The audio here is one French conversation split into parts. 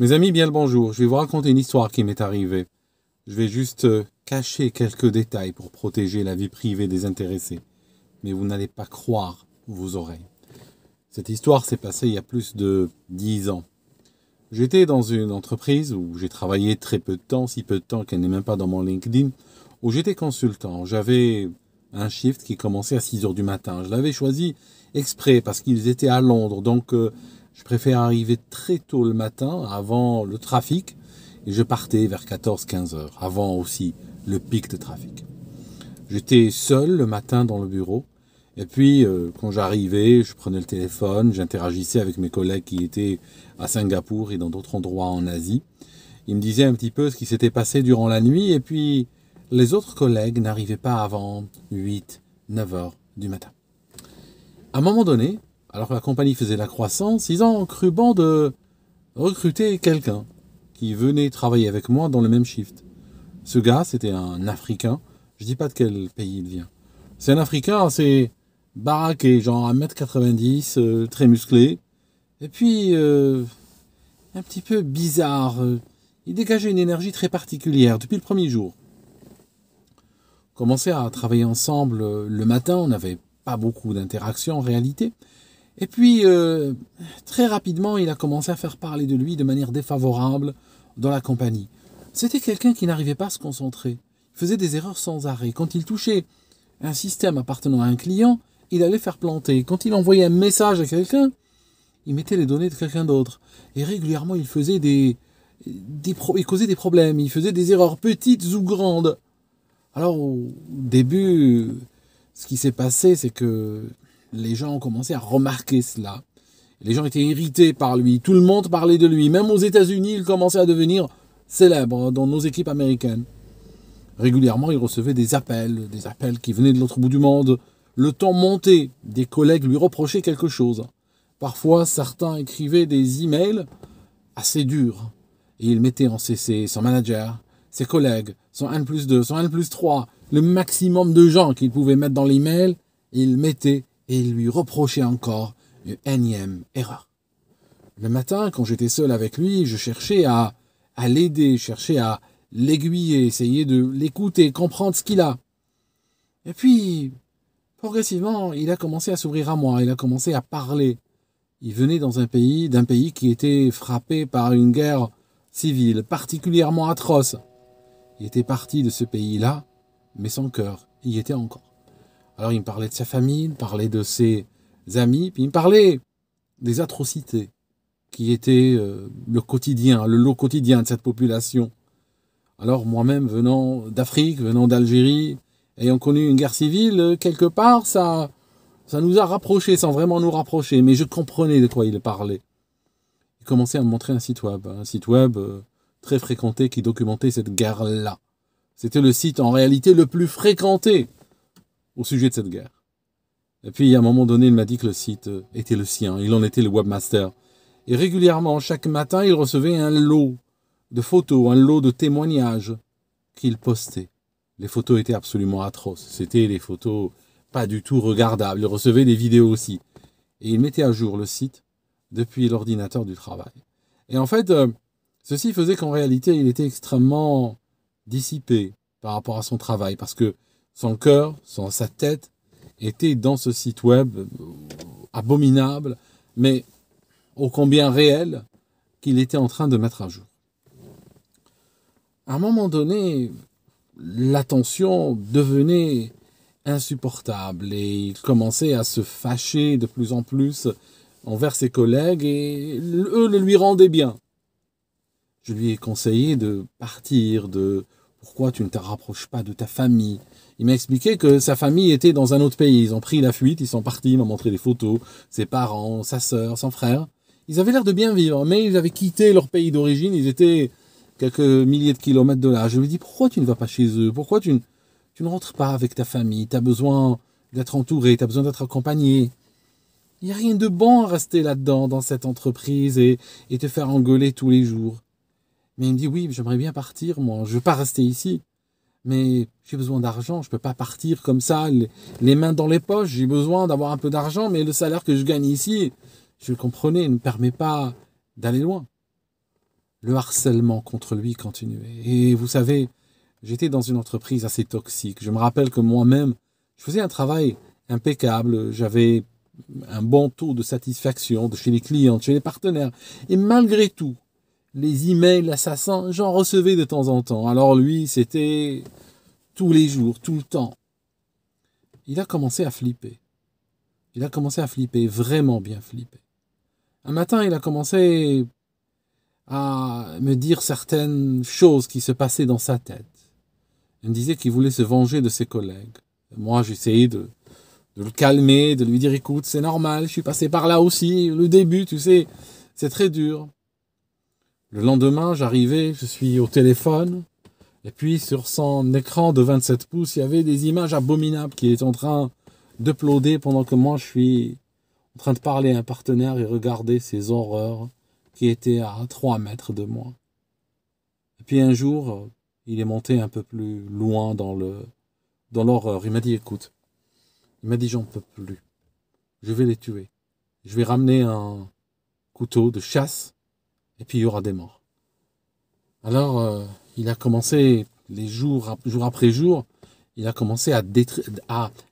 Mes amis, bien le bonjour. Je vais vous raconter une histoire qui m'est arrivée. Je vais juste cacher quelques détails pour protéger la vie privée des intéressés. Mais vous n'allez pas croire vos oreilles. Cette histoire s'est passée il y a plus de 10 ans. J'étais dans une entreprise où j'ai travaillé très peu de temps, si peu de temps qu'elle n'est même pas dans mon LinkedIn, où j'étais consultant. J'avais un shift qui commençait à 6 heures du matin. Je l'avais choisi exprès parce qu'ils étaient à Londres. Donc, je préfère arriver très tôt le matin, avant le trafic, et je partais vers 14-15 heures, avant aussi le pic de trafic. J'étais seul le matin dans le bureau, et puis quand j'arrivais, je prenais le téléphone, j'interagissais avec mes collègues qui étaient à Singapour et dans d'autres endroits en Asie. Ils me disaient un petit peu ce qui s'était passé durant la nuit, et puis les autres collègues n'arrivaient pas avant 8-9 heures du matin. À un moment donné, alors que la compagnie faisait la croissance, ils ont cru bon de recruter quelqu'un qui venait travailler avec moi dans le même shift. Ce gars, c'était un Africain. Je dis pas de quel pays il vient. C'est un Africain assez baraqué, genre 1m90, très musclé. Et puis, un petit peu bizarre. Il dégageait une énergie très particulière depuis le premier jour. On commençait à travailler ensemble le matin, on n'avait pas beaucoup d'interactions en réalité. Et puis, très rapidement, il a commencé à faire parler de lui de manière défavorable dans la compagnie. C'était quelqu'un qui n'arrivait pas à se concentrer. Il faisait des erreurs sans arrêt. Quand il touchait un système appartenant à un client, il allait faire planter. Quand il envoyait un message à quelqu'un, il mettait les données de quelqu'un d'autre. Et régulièrement, il faisait il causait des problèmes. Il faisait des erreurs petites ou grandes. Alors, au début, ce qui s'est passé, c'est que les gens ont commencé à remarquer cela. Les gens étaient irrités par lui. Tout le monde parlait de lui. Même aux États-Unis, il commençait à devenir célèbre dans nos équipes américaines. Régulièrement, il recevait des appels qui venaient de l'autre bout du monde. Le temps montait. Des collègues lui reprochaient quelque chose. Parfois, certains écrivaient des emails assez durs. Et il mettait en CC son manager, ses collègues, son N+2, son N+3, le maximum de gens qu'il pouvait mettre dans l'email, il mettait et il lui reprochait encore une énième erreur. Le matin, quand j'étais seul avec lui, je cherchais à l'aider, cherchais à l'aiguiller, essayer de l'écouter, comprendre ce qu'il a. Et puis, progressivement, il a commencé à s'ouvrir à moi, il a commencé à parler. Il venait d'un pays qui était frappé par une guerre civile particulièrement atroce. Il était parti de ce pays-là, mais son cœur y était encore. Alors il me parlait de sa famille, il me parlait de ses amis, puis il me parlait des atrocités qui étaient le lot quotidien de cette population. Alors moi-même, venant d'Afrique, venant d'Algérie, ayant connu une guerre civile, quelque part, ça nous a rapprochés sans vraiment nous rapprocher, mais je comprenais de quoi il parlait. Il commençait à me montrer un site web très fréquenté qui documentait cette guerre-là. C'était le site en réalité le plus fréquenté au sujet de cette guerre. Et puis à un moment donné, il m'a dit que le site était le sien, il en était le webmaster. Et régulièrement, chaque matin, il recevait un lot de photos, un lot de témoignages qu'il postait. Les photos étaient absolument atroces. C'était des photos pas du tout regardables. Il recevait des vidéos aussi. Et il mettait à jour le site depuis l'ordinateur du travail. Et en fait, ceci faisait qu'en réalité, il était extrêmement dissipé par rapport à son travail, parce que son cœur, sa tête, était dans ce site web abominable, mais ô combien réel, qu'il était en train de mettre à jour. À un moment donné, la tension devenait insupportable et il commençait à se fâcher de plus en plus envers ses collègues et eux le lui rendaient bien. Je lui ai conseillé de partir, pourquoi tu ne te rapproches pas de ta famille. Il m'a expliqué que sa famille était dans un autre pays. Ils ont pris la fuite, ils sont partis, il m'a montré des photos, ses parents, sa sœur, son frère. Ils avaient l'air de bien vivre, mais ils avaient quitté leur pays d'origine, ils étaient quelques milliers de kilomètres de là. Je lui ai dit, pourquoi tu ne vas pas chez eux? Pourquoi tu ne rentres pas avec ta famille? Tu as besoin d'être entouré, tu as besoin d'être accompagné. Il n'y a rien de bon à rester là-dedans, dans cette entreprise, et te faire engueuler tous les jours. Mais il me dit, oui, j'aimerais bien partir, moi, je veux pas rester ici. Mais j'ai besoin d'argent, je peux pas partir comme ça, les mains dans les poches, j'ai besoin d'avoir un peu d'argent, mais le salaire que je gagne ici, je le comprenais, ne me permet pas d'aller loin. Le harcèlement contre lui continuait. Et vous savez, j'étais dans une entreprise assez toxique. Je me rappelle que moi-même, je faisais un travail impeccable. J'avais un bon taux de satisfaction de chez les clients, chez les partenaires. Et malgré tout, les emails assassins, j'en recevais de temps en temps. Alors lui, c'était tous les jours, tout le temps. Il a commencé à flipper. Il a commencé à flipper, vraiment bien flipper. Un matin, il a commencé à me dire certaines choses qui se passaient dans sa tête. Il me disait qu'il voulait se venger de ses collègues. Moi, j'essayais de le calmer, de lui dire, écoute, c'est normal, je suis passé par là aussi. Le début, tu sais, c'est très dur. Le lendemain, j'arrivais, je suis au téléphone, et puis sur son écran de 27 pouces, il y avait des images abominables qui étaient en train d'uploader pendant que moi, je suis en train de parler à un partenaire et regarder ces horreurs qui étaient à 3 mètres de moi. Et puis un jour, il est monté un peu plus loin dans l'horreur. Il m'a dit, écoute, il m'a dit, j'en peux plus. Je vais les tuer. Je vais ramener un couteau de chasse et puis il y aura des morts. Alors, il a commencé, jour après jour, il a commencé à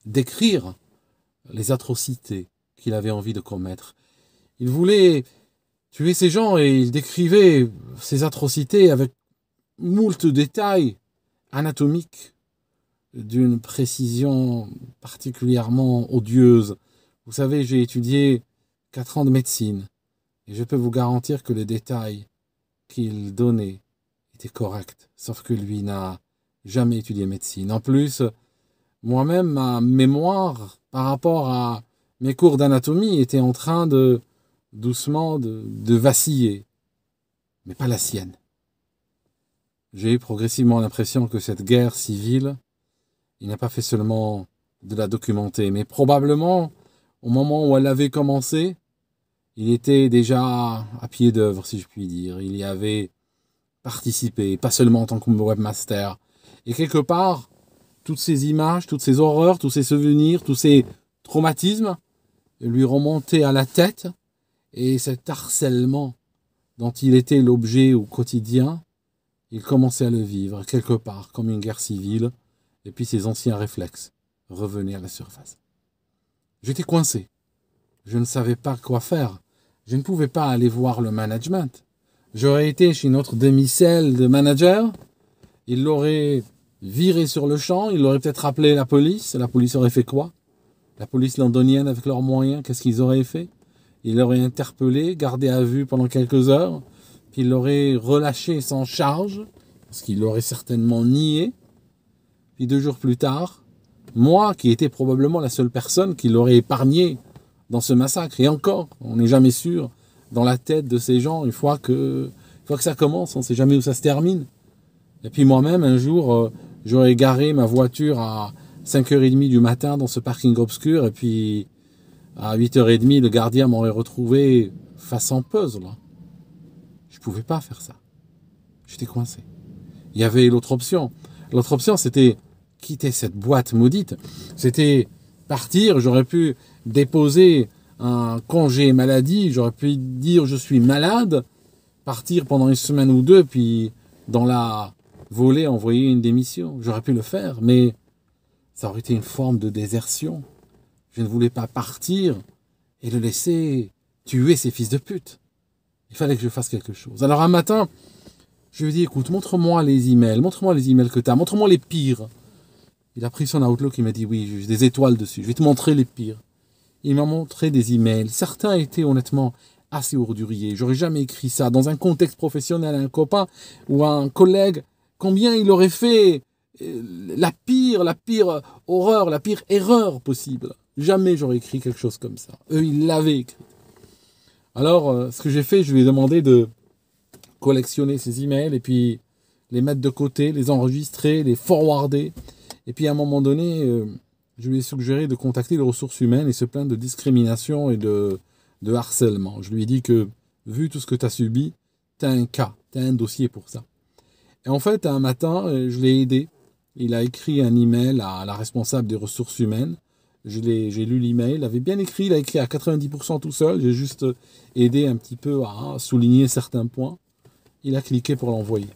décrire les atrocités qu'il avait envie de commettre. Il voulait tuer ces gens et il décrivait ces atrocités avec moult détails anatomiques d'une précision particulièrement odieuse. Vous savez, j'ai étudié 4 ans de médecine et je peux vous garantir que les détails qu'il donnait étaient corrects, sauf que lui n'a jamais étudié médecine. En plus, moi-même, ma mémoire par rapport à mes cours d'anatomie était en train doucement de vaciller, mais pas la sienne. J'ai eu progressivement l'impression que cette guerre civile, il n'a pas fait seulement de la documenter, mais probablement, au moment où elle avait commencé, il était déjà à pied d'œuvre, si je puis dire. Il y avait participé, pas seulement en tant que webmaster. Et quelque part, toutes ces images, toutes ces horreurs, tous ces souvenirs, tous ces traumatismes lui remontaient à la tête, et cet harcèlement dont il était l'objet au quotidien, il commençait à le vivre quelque part comme une guerre civile, et puis ses anciens réflexes revenaient à la surface. J'étais coincé. Je ne savais pas quoi faire. Je ne pouvais pas aller voir le management. J'aurais été chez notre demi-sel de manager, il l'aurait viré sur le champ, il aurait peut-être appelé la police aurait fait quoi? La police londonienne avec leurs moyens, qu'est-ce qu'ils auraient fait? Il l'aurait interpellé, gardé à vue pendant quelques heures, puis il l'aurait relâché sans charge, parce qu'il l'aurait certainement nié. Puis 2 jours plus tard, moi, qui étais probablement la seule personne qui l'aurait épargné dans ce massacre, et encore, on n'est jamais sûr, dans la tête de ces gens, une fois que ça commence, on ne sait jamais où ça se termine. Et puis moi-même, un jour, j'aurais garé ma voiture à 5h30 du matin dans ce parking obscur, et puis à 8h30, le gardien m'aurait retrouvé face en puzzle. Je ne pouvais pas faire ça. J'étais coincé. Il y avait l'autre option. L'autre option, c'était quitter cette boîte maudite. C'était partir, j'aurais pu déposer un congé maladie, j'aurais pu dire je suis malade, partir pendant 1 semaine ou 2, puis dans la volée envoyer une démission. J'aurais pu le faire, mais ça aurait été une forme de désertion. Je ne voulais pas partir et le laisser tuer ces fils de pute. Il fallait que je fasse quelque chose. Alors un matin, je lui ai dit, écoute, montre-moi les emails que tu as, montre-moi les pires. Il a pris son Outlook, il m'a dit, oui, j'ai des étoiles dessus, je vais te montrer les pires. Il m'a montré des emails. Certains étaient honnêtement assez orduriers. J'aurais jamais écrit ça dans un contexte professionnel à un copain ou à un collègue. Combien il aurait fait la pire horreur, la pire erreur possible. Jamais j'aurais écrit quelque chose comme ça. Eux, ils l'avaient écrit. Alors, ce que j'ai fait, je lui ai demandé de collectionner ces emails et puis les mettre de côté, les enregistrer, les forwarder. Et puis à un moment donné, je lui ai suggéré de contacter les ressources humaines et se plaindre de discrimination et de harcèlement. Je lui ai dit que, vu tout ce que tu as subi, tu as un cas, tu as un dossier pour ça. Et en fait, un matin, je l'ai aidé. Il a écrit un email à la responsable des ressources humaines. J'ai lu l'email, il avait bien écrit, il a écrit à 90% tout seul. J'ai juste aidé un petit peu à souligner certains points. il a cliqué pour l'envoyer.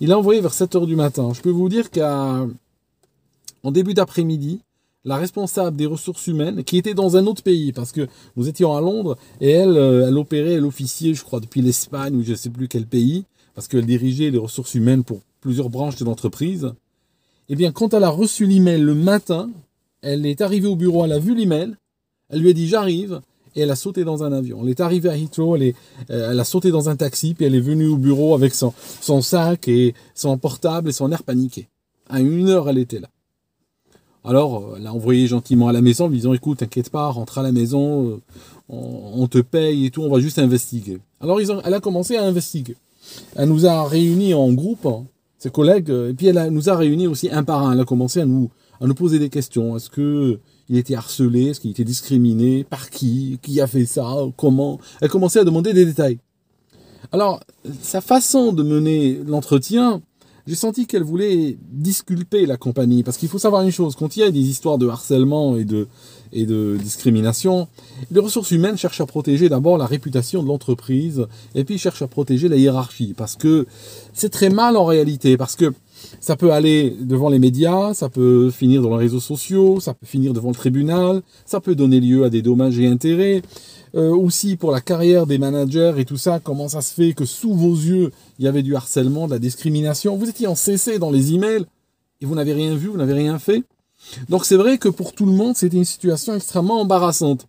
Il l'a envoyé vers 7 heures du matin. Je peux vous dire qu'en début d'après-midi, la responsable des ressources humaines, qui était dans un autre pays, parce que nous étions à Londres, et elle opérait, elle officiait, je crois, depuis l'Espagne, ou je ne sais plus quel pays, parce qu'elle dirigeait les ressources humaines pour plusieurs branches de l'entreprise. Eh bien, quand elle a reçu l'email le matin, elle est arrivée au bureau, elle a vu l'email, elle lui a dit « j'arrive », et elle a sauté dans un avion. Elle est arrivée à Heathrow, elle a sauté dans un taxi, puis elle est venue au bureau avec son sac et son portable et son air paniqué. À 1 heure, elle était là. Alors, elle a envoyé gentiment à la maison, lui disant « écoute, t'inquiète pas, rentre à la maison, on te paye et tout, on va juste investiguer. » Alors, elle a commencé à investiguer. Elle nous a réunis en groupe, ses collègues, et puis elle nous a réunis aussi un par un. Elle a commencé à nous poser des questions. Est-ce qu'il était harcelé? Est-ce qu'il était discriminé? Par qui? Qui a fait ça? Comment? Elle commençait à demander des détails. Alors, sa façon de mener l'entretien, j'ai senti qu'elle voulait disculper la compagnie. Parce qu'il faut savoir une chose, quand il y a des histoires de harcèlement et de discrimination, les ressources humaines cherchent à protéger d'abord la réputation de l'entreprise et puis cherchent à protéger la hiérarchie. Parce que c'est très mal en réalité. Parce que ça peut aller devant les médias, ça peut finir dans les réseaux sociaux, ça peut finir devant le tribunal, ça peut donner lieu à des dommages et intérêts. Aussi pour la carrière des managers et tout ça, comment ça se fait que sous vos yeux, il y avait du harcèlement, de la discrimination. Vous étiez en CC dans les emails et vous n'avez rien vu, vous n'avez rien fait. Donc c'est vrai que pour tout le monde, c'était une situation extrêmement embarrassante.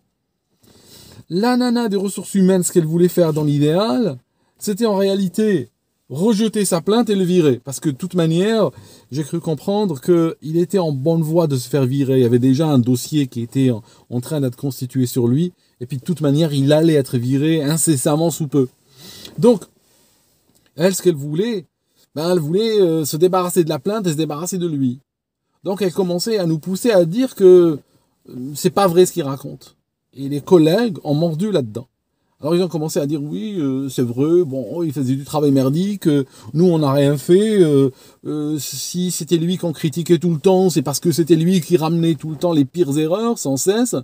La nana des ressources humaines, ce qu'elle voulait faire dans l'idéal, c'était en réalité rejeter sa plainte et le virer. Parce que de toute manière, j'ai cru comprendre qu'il était en bonne voie de se faire virer. Il y avait déjà un dossier qui était en train d'être constitué sur lui. Et puis de toute manière, il allait être viré incessamment sous peu. Donc, elle, ce qu'elle voulait, elle voulait se débarrasser de la plainte et se débarrasser de lui. Donc elle commençait à nous pousser à dire que c'est pas vrai ce qu'il raconte. Et les collègues ont mordu là-dedans. Alors ils ont commencé à dire oui, c'est vrai, bon, il faisait du travail merdique, nous on n'a rien fait, si c'était lui qu'on critiquait tout le temps, c'est parce que c'était lui qui ramenait tout le temps les pires erreurs sans cesse.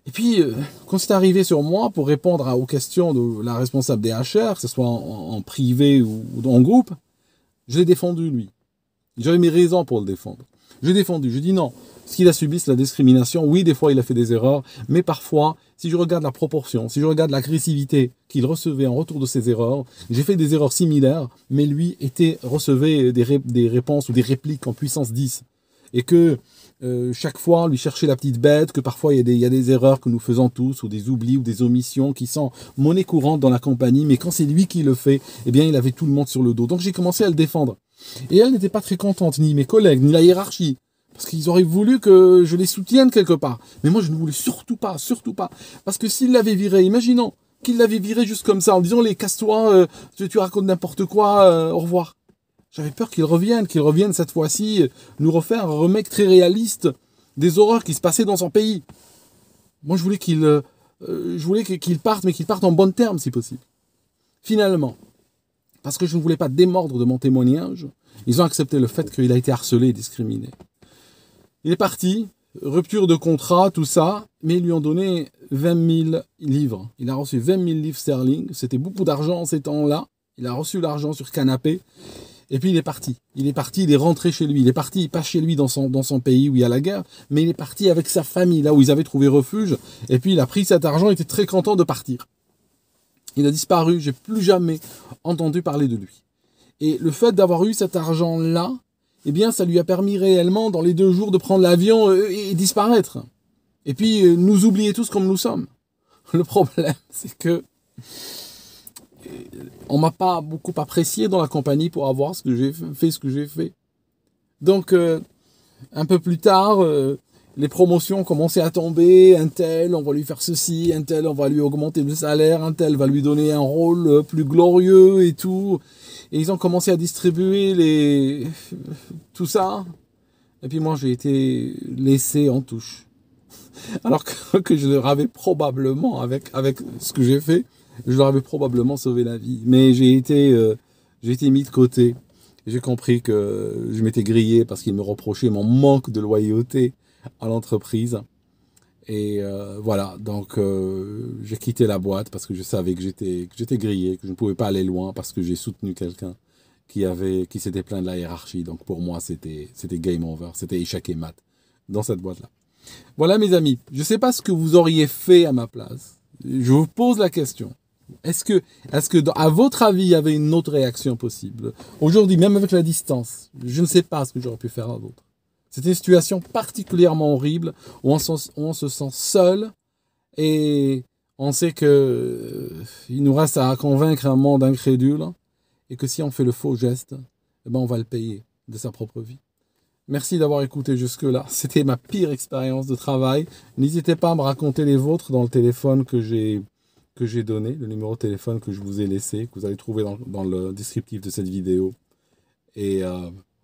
Et puis, quand c'est arrivé sur moi pour répondre aux questions de la responsable des HR, que ce soit en privé ou en groupe, je l'ai défendu, lui. J'avais mes raisons pour le défendre. Je l'ai défendu. Je dis non. Ce qu'il a subi, c'est la discrimination. Oui, des fois, il a fait des erreurs. Mais parfois, si je regarde la proportion, si je regarde l'agressivité qu'il recevait en retour de ses erreurs, j'ai fait des erreurs similaires, mais lui recevait des réponses ou des répliques en puissance 10. Et que chaque fois, lui chercher la petite bête, que parfois il y a des erreurs que nous faisons tous, ou des oublis, ou des omissions qui sont monnaie courante dans la compagnie, mais quand c'est lui qui le fait, eh bien il avait tout le monde sur le dos. Donc j'ai commencé à le défendre. Et elle n'était pas très contente, ni mes collègues, ni la hiérarchie, parce qu'ils auraient voulu que je les soutienne quelque part. Mais moi je ne voulais surtout pas. Parce que s'il l'avait viré, imaginons qu'il l'avait viré juste comme ça, en disant les casse-toi, tu racontes n'importe quoi, au revoir. J'avais peur qu'il revienne cette fois-ci nous refaire un remake très réaliste des horreurs qui se passaient dans son pays. Moi, je voulais qu'il parte, mais qu'il parte en bon terme, si possible. Finalement, parce que je ne voulais pas démordre de mon témoignage, ils ont accepté le fait qu'il a été harcelé et discriminé. Il est parti, rupture de contrat, tout ça, mais ils lui ont donné 20 000 livres. Il a reçu 20 000 livres sterling, c'était beaucoup d'argent en ces temps-là. Il a reçu l'argent sur canapé. Et puis il est parti, il est rentré chez lui, il est parti, pas chez lui dans son pays où il y a la guerre, mais il est parti avec sa famille, là où ils avaient trouvé refuge, et puis il a pris cet argent, il était très content de partir. Il a disparu, j'ai plus jamais entendu parler de lui. Et le fait d'avoir eu cet argent-là, eh bien ça lui a permis réellement, dans les 2 jours, de prendre l'avion et disparaître. Et puis nous oublier tous comme nous sommes. Le problème, c'est que on m'a pas beaucoup apprécié dans la compagnie pour avoir ce que j'ai fait. Donc, un peu plus tard, les promotions commençaient à tomber. Un tel, on va lui faire ceci. Un tel, on va lui augmenter le salaire. Un tel va lui donner un rôle plus glorieux et tout. Et ils ont commencé à distribuer tout ça. Et puis moi, j'ai été laissé en touche. Alors que je leur avais probablement, avec ce que j'ai fait, je leur avais probablement sauvé la vie. Mais j'ai été mis de côté. J'ai compris que je m'étais grillé parce qu'ils me reprochaient mon manque de loyauté à l'entreprise. Et voilà, donc j'ai quitté la boîte parce que je savais que j'étais grillé, que je ne pouvais pas aller loin parce que j'ai soutenu quelqu'un qui s'était plaint de la hiérarchie. Donc pour moi, c'était game over, c'était échec et mat dans cette boîte-là. Voilà mes amis, je ne sais pas ce que vous auriez fait à ma place. Je vous pose la question. Est-ce que à votre avis, il y avait une autre réaction possible? Aujourd'hui, même avec la distance, je ne sais pas ce que j'aurais pu faire d'autre. C'était une situation particulièrement horrible où on se sent seul et on sait que il nous reste à convaincre un monde incrédule et que si on fait le faux geste, eh ben on va le payer de sa propre vie. Merci d'avoir écouté jusque-là. C'était ma pire expérience de travail. N'hésitez pas à me raconter les vôtres dans le téléphone que j'ai donné, le numéro de téléphone que je vous ai laissé, que vous allez trouver dans le descriptif de cette vidéo. Et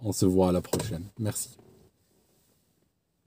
on se voit à la prochaine. Merci.